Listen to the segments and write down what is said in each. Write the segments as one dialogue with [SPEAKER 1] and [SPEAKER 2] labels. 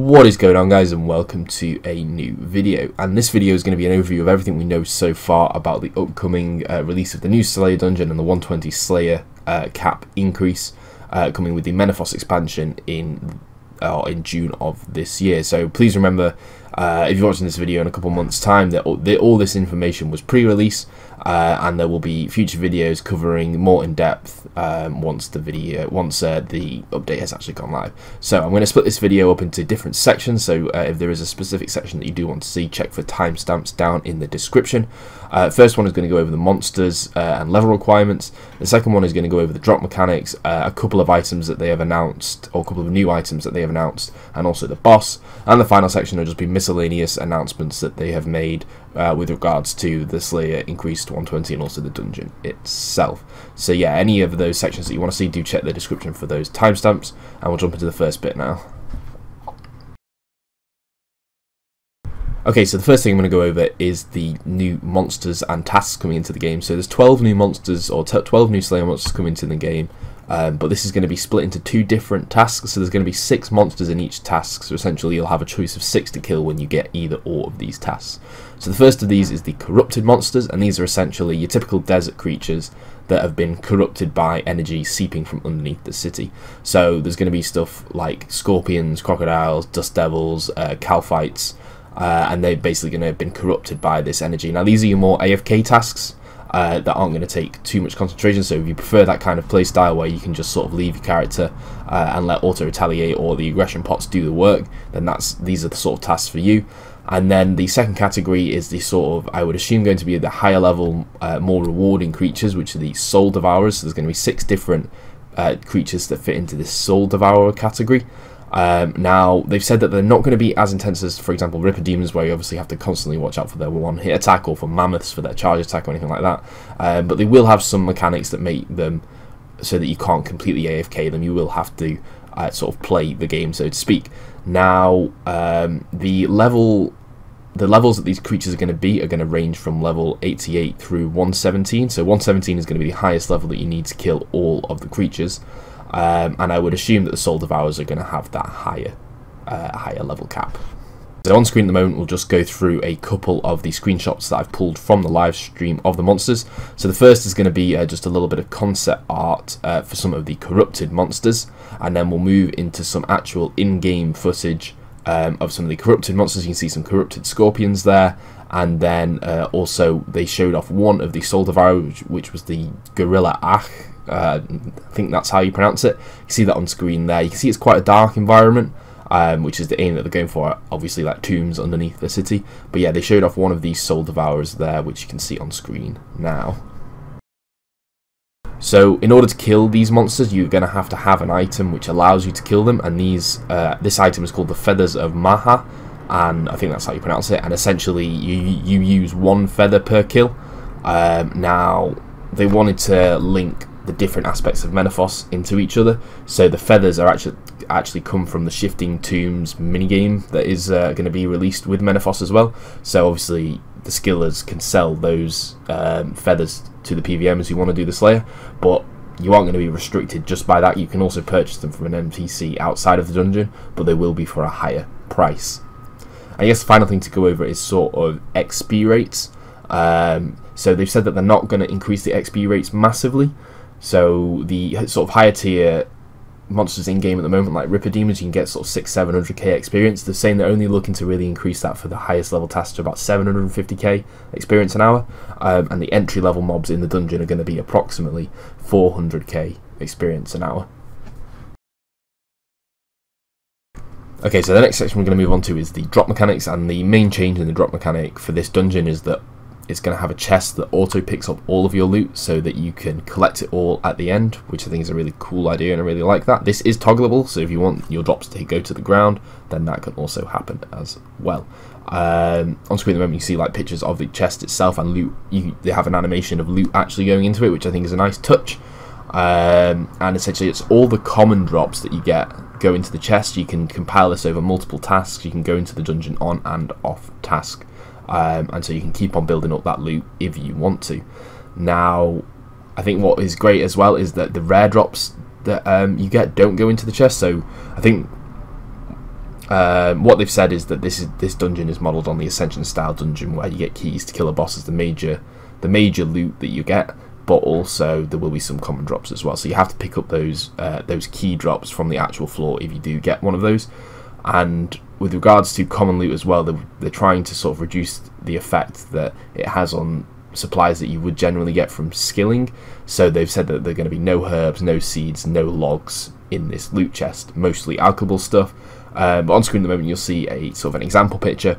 [SPEAKER 1] What is going on, guys, and welcome to a new video. And this video is going to be an overview of everything we know so far about the upcoming release of the new Slayer Dungeon and the 120 Slayer cap increase coming with the Menaphos expansion in June of this year. So please remember, if you're watching this video in a couple months time, that all this information was pre-release, and there will be future videos covering more in depth once the update has actually gone live. So I'm going to split this video up into different sections, so if there is a specific section that you do want to see, check for timestamps down in the description. First one is going to go over the monsters and level requirements. The second one is going to go over the drop mechanics, a couple of items that they have announced, or a couple of new items that they have announced, and also the boss. And the final section will just be miscellaneous announcements that they have made with regards to the Slayer increased to 120 and also the dungeon itself. So yeah, any of those sections that you want to see, do check the description for those timestamps, and we'll jump into the first bit now. Okay, so the first thing I'm going to go over is the new monsters and tasks coming into the game. So there's 12 new monsters, or 12 new Slayer monsters coming into the game, but this is going to be split into 2 different tasks. So there's going to be 6 monsters in each task, so essentially you'll have a choice of 6 to kill when you get either or of these tasks. So the first of these is the corrupted monsters, and these are essentially your typical desert creatures that have been corrupted by energy seeping from underneath the city. So there's going to be stuff like scorpions, crocodiles, dust devils, calphites, and they're basically going to have been corrupted by this energy. Now these are your more AFK tasks that aren't going to take too much concentration, so if you prefer that kind of playstyle where you can just sort of leave your character and let auto retaliate or the aggression pots do the work, then these are the sort of tasks for you. And then the second category is the sort of, I would assume, going to be the higher level, more rewarding creatures, which are the soul devourers. So there's going to be 6 different creatures that fit into this soul devourer category. Now they've said that they're not going to be as intense as, for example, Ripper Demons, where you obviously have to constantly watch out for their one-hit attack, or for Mammoths for their charge attack or anything like that. But they will have some mechanics that make them so that you can't completely AFK them. You will have to sort of play the game, so to speak. Now the levels that these creatures are going to range from level 88 through 117. So 117 is going to be the highest level that you need to kill all of the creatures. And I would assume that the Soul Devourers are going to have that higher level cap. So on screen at the moment, we'll just go through a couple of the screenshots that I've pulled from the live stream of the monsters. So the first is going to be just a little bit of concept art for some of the corrupted monsters, and then we'll move into some actual in-game footage of some of the corrupted monsters. You can see some corrupted scorpions there, and then also they showed off one of the Soul Devourers, which was the Gorilla Ach. I think that's how you pronounce it. You see that on screen there. You can see it's quite a dark environment, which is the aim that they're going for, obviously, like tombs underneath the city. But yeah, they showed off one of these Soul Devourers there, which you can see on screen now. So in order to kill these monsters, you're going to have an item which allows you to kill them, and this item is called the Feathers of Maha, and I think that's how you pronounce it. And essentially you use 1 feather per kill. Now they wanted to link the different aspects of Menaphos into each other, so the feathers are actually come from the Shifting Tombs minigame that is going to be released with Menaphos as well. So obviously the skillers can sell those feathers to the PVMs who want to do the Slayer, but you aren't going to be restricted just by that. You can also purchase them from an NPC outside of the dungeon, but they will be for a higher price. I guess the final thing to go over is sort of XP rates. So they've said that they're not going to increase the XP rates massively. So the sort of higher tier monsters in game at the moment, like Ripper Demons, you can get sort of 600-700k experience. They're saying they're only looking to really increase that for the highest level tasks to about 750k experience an hour, and the entry level mobs in the dungeon are going to be approximately 400k experience an hour. Okay, so the next section we're going to move on to is the drop mechanics, and the main change in the drop mechanic for this dungeon is that it's going to have a chest that auto picks up all of your loot so that you can collect it all at the end, which I think is a really cool idea, and I really like that. This is toggleable, so if you want your drops to go to the ground, then that can also happen as well. On screen at the moment you see like pictures of the chest itself and loot. They have an animation of loot actually going into it, which I think is a nice touch. And essentially it's all the common drops that you get go into the chest. You can compile this over multiple tasks. You can go into the dungeon on and off task. And so you can keep on building up that loot if you want to. Now, I think what is great as well is that the rare drops that you get don't go into the chest. So I think What they've said is that this dungeon is modelled on the Ascension style dungeon, where you get keys to kill a boss as the major loot that you get, but also there will be some common drops as well. So you have to pick up those key drops from the actual floor if you do get one of those. And with regards to common loot as well, they're trying to sort of reduce the effect that it has on supplies that you would generally get from skilling. So they've said that there are going to be no herbs, no seeds, no logs in this loot chest, mostly alchemable stuff. But on screen at the moment you'll see a sort of an example picture.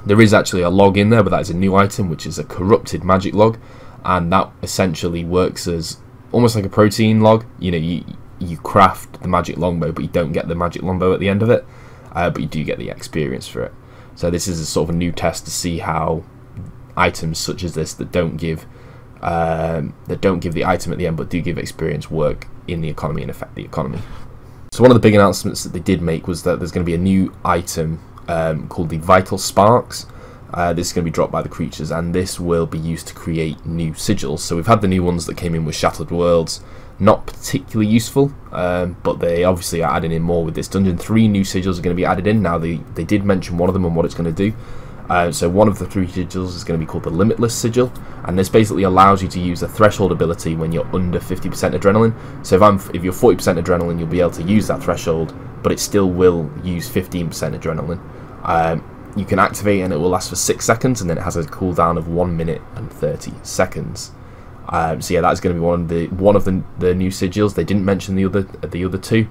[SPEAKER 1] There is actually a log in there, but that is a new item, which is a corrupted magic log, and that essentially works as almost like a protein log. You know, you craft the magic longbow, but you don't get the magic longbow at the end of it, but you do get the experience for it. So this is a sort of a new test to see how items such as this that don't give the item at the end but do give experience work in the economy and affect the economy. So one of the big announcements that they did make was that there's going to be a new item called the Vital Sparks. This is going to be dropped by the creatures, and this will be used to create new sigils. So we've had the new ones that came in with Shattered Worlds, not particularly useful, but they obviously are adding in more with this dungeon. 3 new sigils are going to be added in. Now they did mention one of them and what it's going to do. So one of the 3 sigils is going to be called the Limitless Sigil, and this basically allows you to use a threshold ability when you're under 50% adrenaline. So if you're 40% adrenaline, you'll be able to use that threshold, but it still will use 15% adrenaline. You can activate and it will last for 6 seconds, and then it has a cooldown of 1 minute and 30 seconds. So yeah, that's going to be one of the new sigils. They didn't mention the other 2,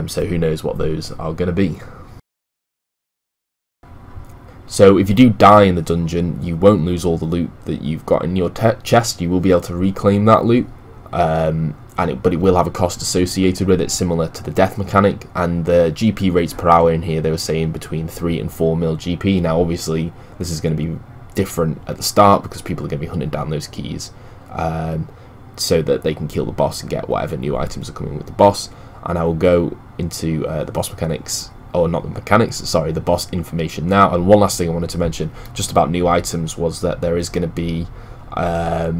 [SPEAKER 1] so who knows what those are going to be. So if you do die in the dungeon, you won't lose all the loot that you've got in your chest. You will be able to reclaim that loot, but it will have a cost associated with it, similar to the death mechanic. And the GP rates per hour in here, they were saying between 3 and 4 mil GP. Now obviously this is going to be different at the start because people are going to be hunting down those keys, so that they can kill the boss and get whatever new items are coming with the boss. And I will go into the boss mechanics. Or not the mechanics, sorry, the boss information now. And one last thing I wanted to mention just about new items was that there is going to be a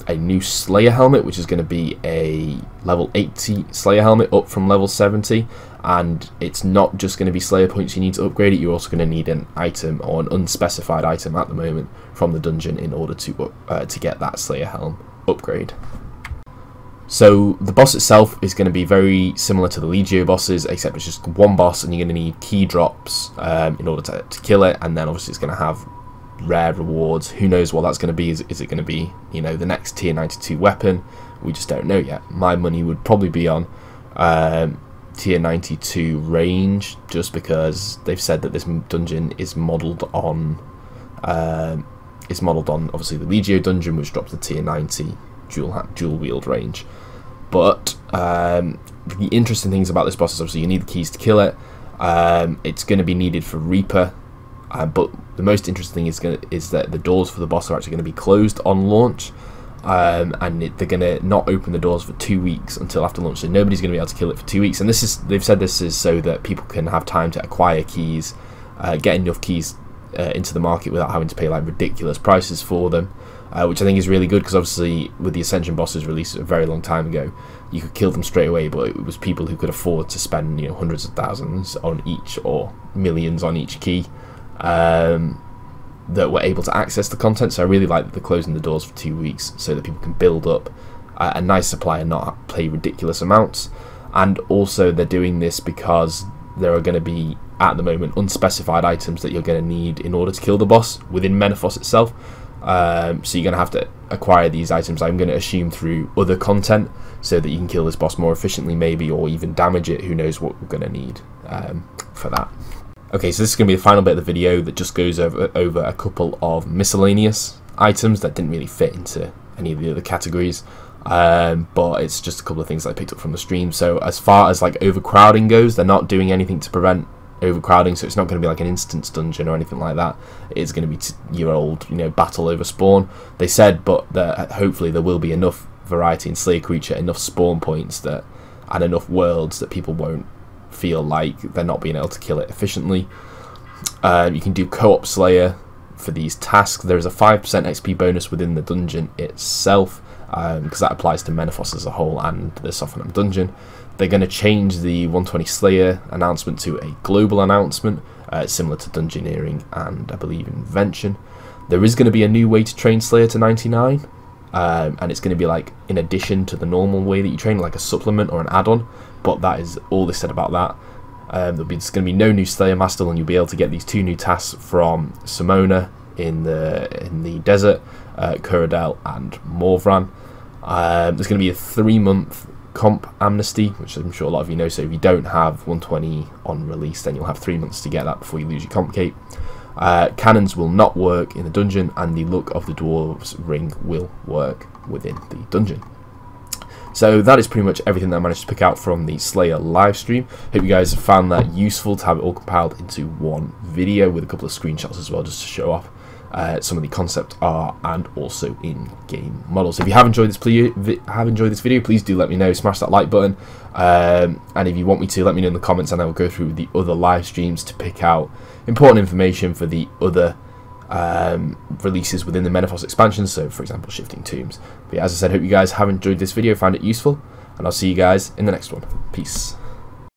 [SPEAKER 1] new Slayer helmet, which is going to be a level 80 Slayer helmet up from level 70, and it's not just going to be Slayer points you need to upgrade it. You're also going to need an item, or an unspecified item at the moment, from the dungeon in order to get that Slayer helm upgrade. So the boss itself is going to be very similar to the Legio bosses, except it's just one boss, and you're going to need key drops in order to kill it, and then obviously it's going to have rare rewards. Who knows what that's going to be? Is it going to be, you know, the next tier 92 weapon? We just don't know yet. My money would probably be on tier 92 range, just because they've said that this dungeon is modelled on obviously the Legio dungeon, which drops the tier 90 dual wield range. But the interesting things about this boss is obviously you need the keys to kill it. It's going to be needed for Reaper, but the most interesting thing is that the doors for the boss are actually going to be closed on launch, and they're going to not open the doors for 2 weeks until after launch. So nobody's going to be able to kill it for 2 weeks, and they've said this is so that people can have time to acquire keys, get enough keys into the market without having to pay like ridiculous prices for them. Which I think is really good, because obviously with the Ascension bosses released a very long time ago, you could kill them straight away, but it was people who could afford to spend, you know, hundreds of thousands on each, or millions on each key, that were able to access the content. So I really like that they're closing the doors for 2 weeks so that people can build up a nice supply and not pay ridiculous amounts. And also they're doing this because there are going to be, at the moment, unspecified items that you're going to need in order to kill the boss within Menaphos itself. So you're going to have to acquire these items, I'm going to assume, through other content, so that you can kill this boss more efficiently maybe, or even damage it. Who knows what we're going to need for that. Okay, so this is going to be the final bit of the video that just goes over a couple of miscellaneous items that didn't really fit into any of the other categories, but it's just a couple of things that I picked up from the stream. So as far as like overcrowding goes, they're not doing anything to prevent overcrowding, so it's not going to be like an instance dungeon or anything like that. It's going to be your old, you know, battle over spawn, they said, but hopefully there will be enough variety in Slayer creature, enough spawn points and enough worlds that people won't feel like they're not being able to kill it efficiently. You can do co-op Slayer for these tasks. There is a 5% XP bonus within the dungeon itself, because that applies to Menaphos as a whole and the Sophanum Dungeon. They're going to change the 120 Slayer announcement to a global announcement, similar to Dungeoneering and I believe Invention. There is going to be a new way to train Slayer to 99, and it's going to be like in addition to the normal way that you train, like a supplement or an add-on, but that is all they said about that. There's going to be no new Slayer Master, and you'll be able to get these 2 new tasks from Simona in the desert, Kuradel and Morvran. There's going to be a 3-month comp amnesty, which I'm sure a lot of you know, so if you don't have 120 on release, then you'll have 3 months to get that before you lose your comp cape. Cannons will not work in the dungeon, and the look of the Dwarves Ring will work within the dungeon. So that is pretty much everything that I managed to pick out from the Slayer livestream. Hope you guys have found that useful to have it all compiled into one video with a couple of screenshots as well, just to show off some of the concept art and also in-game models. If you have enjoyed this video, please do let me know. Smash that like button, and if you want me to, let me know in the comments, and I will go through the other live streams to pick out important information for the other releases within the Menaphos expansion, so for example Shifting Tombs. But yeah, as I said, hope you guys have enjoyed this video, found it useful, and I'll see you guys in the next one. Peace.